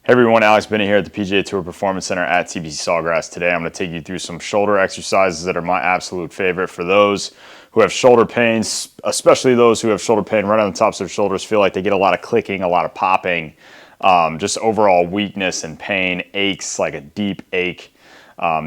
Hey everyone, Alex Bennett here at the PGA Tour Performance Center at TPC Sawgrass. Today I'm going to take you through some shoulder exercises that are my absolute favorite for those who have shoulder pains, especially those who have shoulder pain right on the tops of their shoulders, feel like they get a lot of clicking, a lot of popping, just overall weakness and pain, aches, like a deep ache.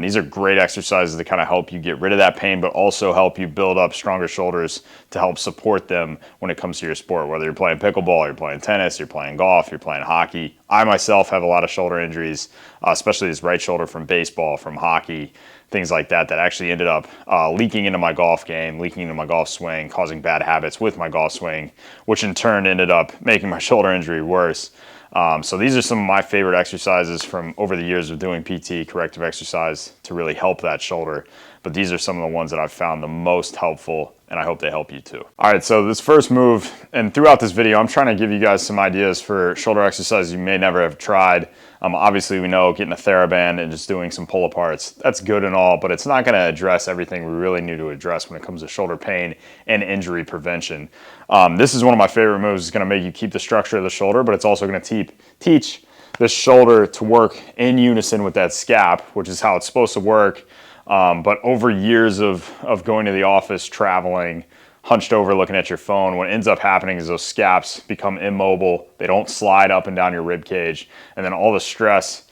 These are great exercises to kind of help you get rid of that pain, but also help you build up stronger shoulders to help support them when it comes to your sport, whether you're playing pickleball, you're playing tennis, you're playing golf, you're playing hockey. I myself have a lot of shoulder injuries, especially this right shoulder from baseball, from hockey, things like that, that actually ended up leaking into my golf game, leaking into my golf swing, causing bad habits with my golf swing, which in turn ended up making my shoulder injury worse. So these are some of my favorite exercises from over the years of doing PT, corrective exercise, to really help that shoulder. But these are some of the ones that I've found the most helpful, and I hope they help you too. All right, so this first move, and throughout this video, I'm trying to give you guys some ideas for shoulder exercises you may never have tried. Obviously, we know getting a TheraBand and just doing some pull-aparts, that's good and all, but it's not gonna address everything we really need to address when it comes to shoulder pain and injury prevention. This is one of my favorite moves. It's gonna make you keep the structure of the shoulder, but it's also gonna teach this shoulder to work in unison with that scap, which is how it's supposed to work. But over years of going to the office, traveling, hunched over looking at your phone, what ends up happening is those scaps become immobile. They don't slide up and down your rib cage. And then all the stress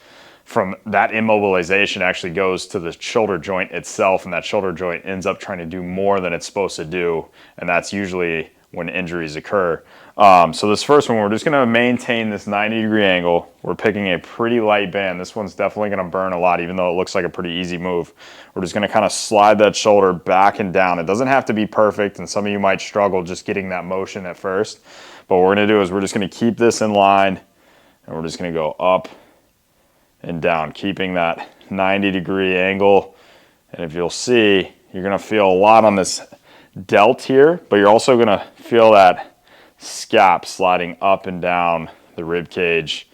from that immobilization actually goes to the shoulder joint itself, and that shoulder joint ends up trying to do more than it's supposed to do. And that's usually when injuries occur. So this first one, we're just gonna maintain this 90-degree angle. We're picking a pretty light band. This one's definitely gonna burn a lot, even though it looks like a pretty easy move. We're just gonna kind of slide that shoulder back and down. It doesn't have to be perfect, and some of you might struggle just getting that motion at first. But what we're gonna do is we're just gonna keep this in line, and we're just gonna go up and down, keeping that 90-degree angle. And if you'll see, you're gonna feel a lot on this delt here, but you're also gonna feel that scap sliding up and down the rib cage,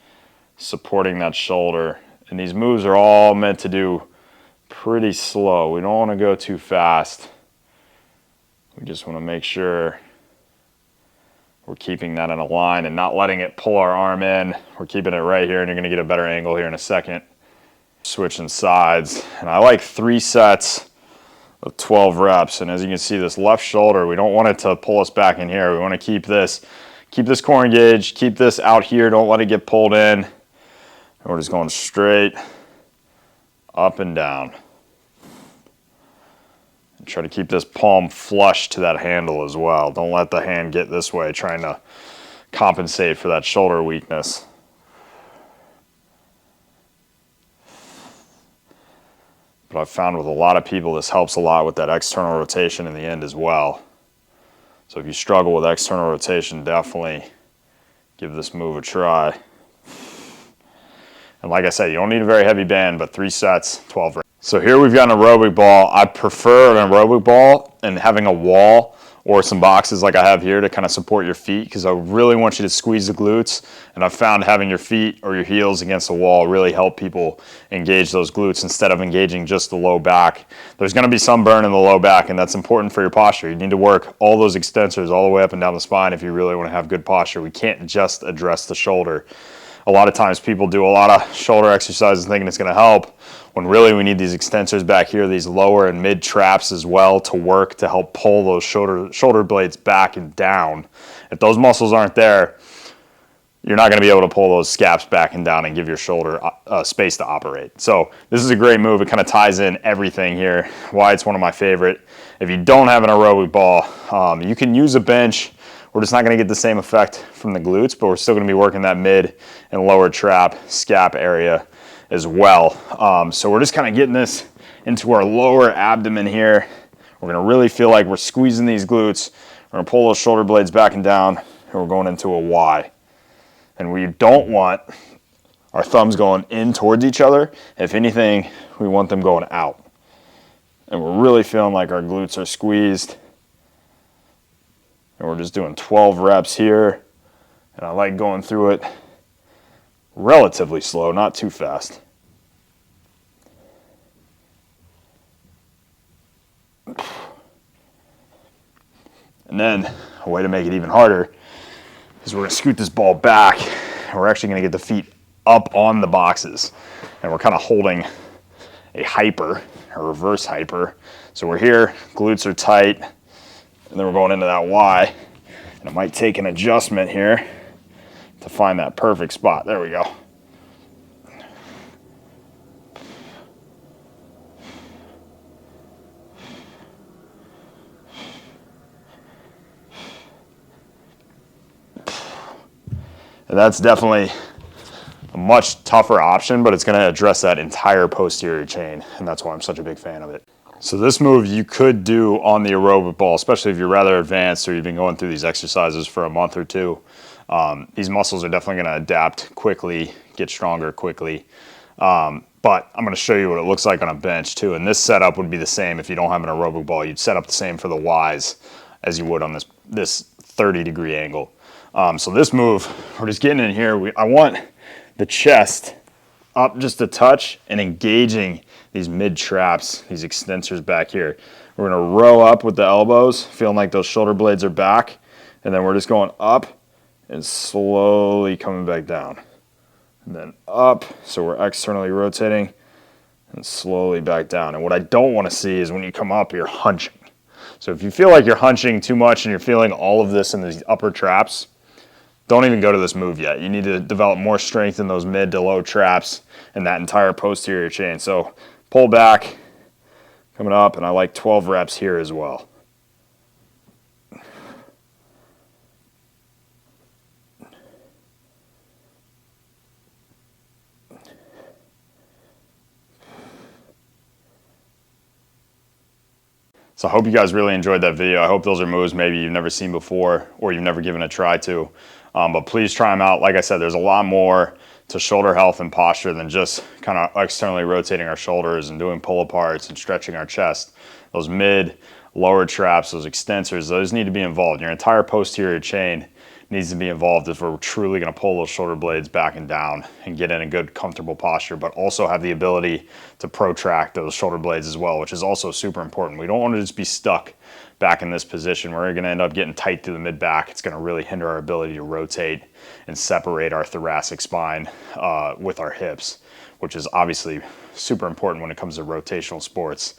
supporting that shoulder. And these moves are all meant to do pretty slow. We don't want to go too fast. We just want to make sure we're keeping that in a line and not letting it pull our arm in. We're keeping it right here, and you're going to get a better angle here in a second. Switching sides, and I like 3 sets of 12 reps. And as you can see, this left shoulder, we don't want it to pull us back in here. We want to keep this core engaged, keep this out here, don't let it get pulled in. And we're just going straight up and down. And try to keep this palm flush to that handle as well. Don't let the hand get this way, trying to compensate for that shoulder weakness. But I've found with a lot of people, this helps a lot with that external rotation in the end as well. So if you struggle with external rotation, definitely give this move a try. And like I said, you don't need a very heavy band, but 3 sets, 12 reps. So here we've got an aerobic ball. I prefer an aerobic ball and having a wall or some boxes like I have here to kind of support your feet, because I really want you to squeeze the glutes. And I've found having your feet or your heels against the wall really help people engage those glutes instead of engaging just the low back. There's gonna be some burn in the low back, and that's important for your posture. You need to work all those extensors all the way up and down the spine if you really wanna have good posture. We can't just address the shoulder. A lot of times people do a lot of shoulder exercises thinking it's gonna help, when really we need these extensors back here, these lower and mid traps as well, to work to help pull those shoulder blades back and down. If those muscles aren't there, you're not gonna be able to pull those scaps back and down and give your shoulder space to operate. So this is a great move. It kind of ties in everything here, why it's one of my favorite. If you don't have an aerobic ball, you can use a bench. We're just not gonna get the same effect from the glutes, but we're still gonna be working that mid and lower trap scap area as well. So we're just kind of getting this into our lower abdomen here. We're gonna really feel like we're squeezing these glutes. We're gonna pull those shoulder blades back and down, and we're going into a Y. And we don't want our thumbs going in towards each other. If anything, we want them going out. And we're really feeling like our glutes are squeezed. And we're just doing 12 reps here. And I like going through it relatively slow, not too fast. And then a way to make it even harder is we're going to scoot this ball back, and we're actually going to get the feet up on the boxes. And we're kind of holding a hyper, a reverse hyper. So we're here, glutes are tight, and then we're going into that Y. And it might take an adjustment here to find that perfect spot. There we go. And that's definitely a much tougher option, but it's going to address that entire posterior chain, and that's why I'm such a big fan of it. So this move you could do on the aerobic ball, especially if you're rather advanced or you've been going through these exercises for a month or two. These muscles are definitely going to adapt quickly, get stronger quickly. But I'm going to show you what it looks like on a bench too. And this setup would be the same if you don't have an aerobic ball. You'd set up the same for the Ys as you would on this 30-degree angle. So this move, we're just getting in here. I want the chest up just a touch and engaging these mid traps, these extensors back here. We're gonna row up with the elbows, feeling like those shoulder blades are back, and then we're just going up and slowly coming back down. And then up, so we're externally rotating and slowly back down. And what I don't wanna see is when you come up, you're hunching. So if you feel like you're hunching too much and you're feeling all of this in these upper traps, don't even go to this move yet. You need to develop more strength in those mid to low traps and that entire posterior chain. So pull back, coming up, and I like 12 reps here as well. So I hope you guys really enjoyed that video. I hope those are moves maybe you've never seen before or you've never given a try to. But please try them out. Like I said, there's a lot more to shoulder health and posture than just kind of externally rotating our shoulders and doing pull aparts and stretching our chest. Those mid, lower traps, those extensors, those need to be involved. Your entire posterior chain needs to be involved if we're truly going to pull those shoulder blades back and down and get in a good, comfortable posture, but also have the ability to protract those shoulder blades as well, which is also super important. We don't want to just be stuck back in this position. We're going to end up getting tight through the mid-back. It's going to really hinder our ability to rotate and separate our thoracic spine with our hips, which is obviously super important when it comes to rotational sports.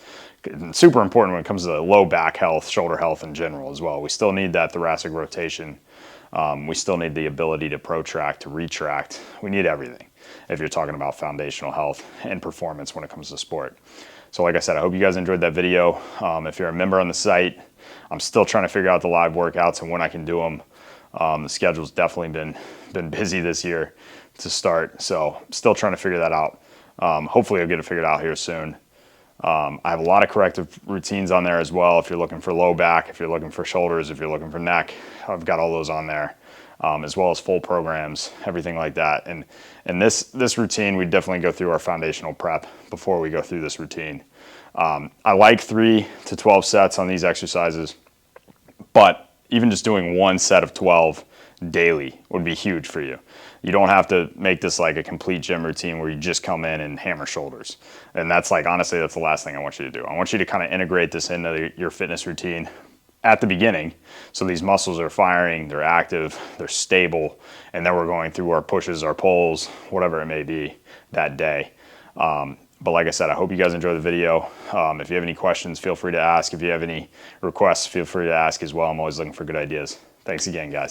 Super important when it comes to low back health, shoulder health in general as well. We still need that thoracic rotation. We still need the ability to protract, to retract. We need everything if you're talking about foundational health and performance when it comes to sport. So like I said, I hope you guys enjoyed that video. If you're a member on the site, I'm still trying to figure out the live workouts and when I can do them. The schedule's definitely been busy this year to start, so still trying to figure that out. Hopefully I'll get it figured out here soon. I have a lot of corrective routines on there as well. If you're looking for low back, if you're looking for shoulders, if you're looking for neck, I've got all those on there, as well as full programs, everything like that. And this routine, we definitely go through our foundational prep before we go through this routine. I like 3 to 12 sets on these exercises, but even just doing one set of 12 daily would be huge for you. You don't have to make this like a complete gym routine where you just come in and hammer shoulders. And that's like, honestly, that's the last thing I want you to do. I want you to kind of integrate this into your fitness routine at the beginning. So these muscles are firing, they're active, they're stable, and then we're going through our pushes, our pulls, whatever it may be that day. But like I said, I hope you guys enjoy the video. If you have any questions, feel free to ask. If you have any requests, feel free to ask as well. I'm always looking for good ideas. Thanks again, guys.